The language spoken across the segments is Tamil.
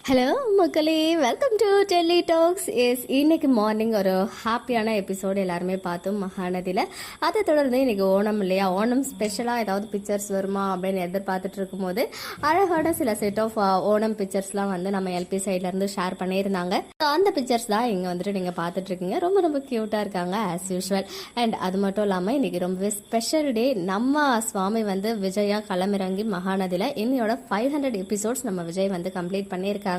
ஹலோ மக்களே, வெல்கம் டு டெல்லி டாக்ஸ். இன்னைக்கு மார்னிங் ஒரு ஹாப்பியான எபிசோடு எல்லாருமே பார்த்தோம் மகாநதியில். அதை தொடர்ந்து இன்னைக்கு ஓணம் இல்லையா, ஓணம் ஸ்பெஷலாக ஏதாவது பிக்சர்ஸ் வருமா அப்படின்னு எதிர்பார்த்துட்டு இருக்கும்போது அழகான சில செட் ஆஃப் ஓணம் பிக்சர்ஸ்லாம் வந்து நம்ம எல்பி சைட்லேருந்து ஷேர் பண்ணியிருந்தாங்க. அந்த பிக்சர்ஸ் தான் இங்கே வந்துட்டு நீங்கள் பார்த்துட்டு இருக்கீங்க. ரொம்ப ரொம்ப க்யூட்டாக இருக்காங்க ஆஸ் யூஷுவல். அண்ட் அது மட்டும் இல்லாமல் இன்னைக்கு ரொம்பவே ஸ்பெஷல் டே. நம்ம சுவாமி வந்து விஜயா களமிறங்கி மகாநதியில் இன்னையோட 500 எபிசோட்ஸ் நம்ம விஜய் வந்து கம்ப்ளீட் பண்ணியிருக்காங்க.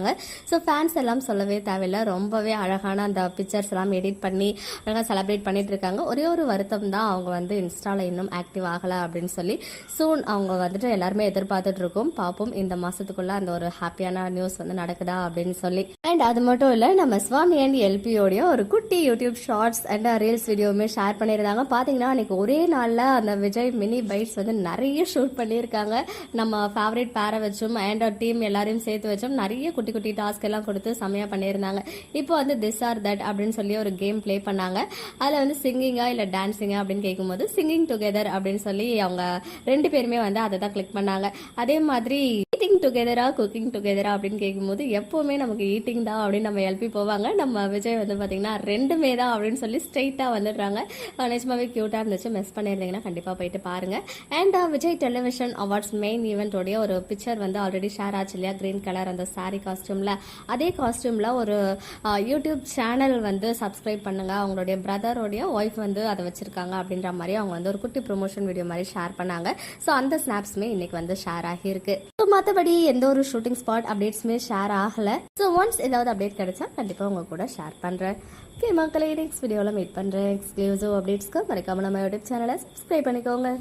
ஸோ ஃபேன்ஸ் எல்லாம் சொல்லவே தேவையில்லை, ரொம்பவே அழகான அந்த பிக்சர்ஸ் எல்லாம் எடிட் பண்ணி அழகாக செலிப்ரேட் பண்ணிட்டு இருக்காங்க. ஒரே ஒரு வருத்தம் தான், அவங்க வந்து இன்ஸ்டாவில் இன்னும் ஆக்டிவ் ஆகலை அப்படின்னு சொல்லி. சூன் அவங்க வந்துட்டு எல்லாருமே எதிர்பார்த்துட்டு இருக்கோம், பார்ப்போம் இந்த மாசத்துக்குள்ள அந்த ஒரு ஹாப்பியான நியூஸ் வந்து நடக்குதா அப்படின்னு சொல்லி. அண்ட் அது மட்டும் இல்லை, நம்ம சுவாமி அண்ட் எல்பியோடைய ஒரு குட்டி யூடியூப் ஷார்ட்ஸ் அண்ட் ரீல்ஸ் வீடியோவுமே ஷேர் பண்ணியிருந்தாங்க. பார்த்தீங்கன்னா அன்னைக்கு ஒரே நாளில் அந்த விஜய் மினி பைட்ஸ் வந்து நிறைய ஷூட் பண்ணியிருக்காங்க. நம்ம ஃபேவரட் பேரை வச்சும் அண்ட் டீம் எல்லாரையும் சேர்த்து வச்சும் நிறைய குட்டி குட்டி டாஸ்க் எல்லாம் கொடுத்து செம்மையா பண்ணியிருந்தாங்க. இப்போ வந்து திஸ் ஆர் தட் அப்படின்னு சொல்லி ஒரு கேம் பிளே பண்ணாங்க. அதில் வந்து சிங்கிங்கா இல்லை டான்ஸிங்கா அப்படின்னு கேட்கும்போது சிங்கிங் டுகெதர் அப்படின்னு சொல்லி அவங்க ரெண்டு பேருமே வந்து அதை தான் கிளிக் பண்ணாங்க. அதே மாதிரி ஈட்டிங் டுகெதரா குக்கிங் டுகெதரா அப்படின்னு கேட்கும்போது எப்பவுமே நமக்கு ஈட்டிங் தான் அப்படின்னு நம்ம எல்பி போவாங்க. நம்ம விஜய் வந்து பார்த்தீங்கன்னா ரெண்டுமே தான் அப்படின்னு சொல்லி ஸ்ட்ரெயிட்டாக வந்துடுறாங்க. நிஜமாவே க்யூட்டாக இருந்துச்சு. மிஸ் பண்ணியிருந்தீங்கன்னா கண்டிப்பாக போயிட்டு பாருங்க. And Vijay television awards main ஈவெண்ட்டோடைய ஒரு பிக்சர் வந்து ஆல்ரெடி ஷேர் ஆச்சு இல்லையா, கிரீன் கலர் அந்த சாரி காஸ்டியூம்ல. அதே காஸ்டியூம்ல ஒரு யூடியூப் சேனல் வந்து சப்ஸ்கிரைப் பண்ணுங்க, அவங்களுடைய பிரதரோடைய ஒய்ஃப் வந்து அதை வச்சிருக்காங்க அப்படின்ற மாதிரி அவங்க வந்து ஒரு குட்டி ப்ரொமோஷன் வீடியோ மாதிரி ஷேர் பண்ணாங்க. ஸோ அந்த ஸ்னாப்ஸ்மே இன்னைக்கு வந்து ஷேர் ஆகியிருக்கு. ஸோ மற்றபடி எந்த ஒரு ஷூட்டிங் ஸ்பாட் அப்டேட்ஸுமே ஷேர் ஆகலை. ஸோ ஒன்ஸ் ஏதாவது அப்டேட் கிடைச்சா கண்டிப்பாக உங்க கூட ஷேர் பண்ணுறேன். ஓகே மக்களே, நெக்ஸ்ட் வீடியோவில் மீட் பண்ணுறேன். எக்ஸ்க்ளூசிவ் அப்டேட்ஸ்க்கு மறக்காம நம்ம யூடியூப் சேனலை சப்ஸ்கிரைப் பண்ணிக்கோங்க.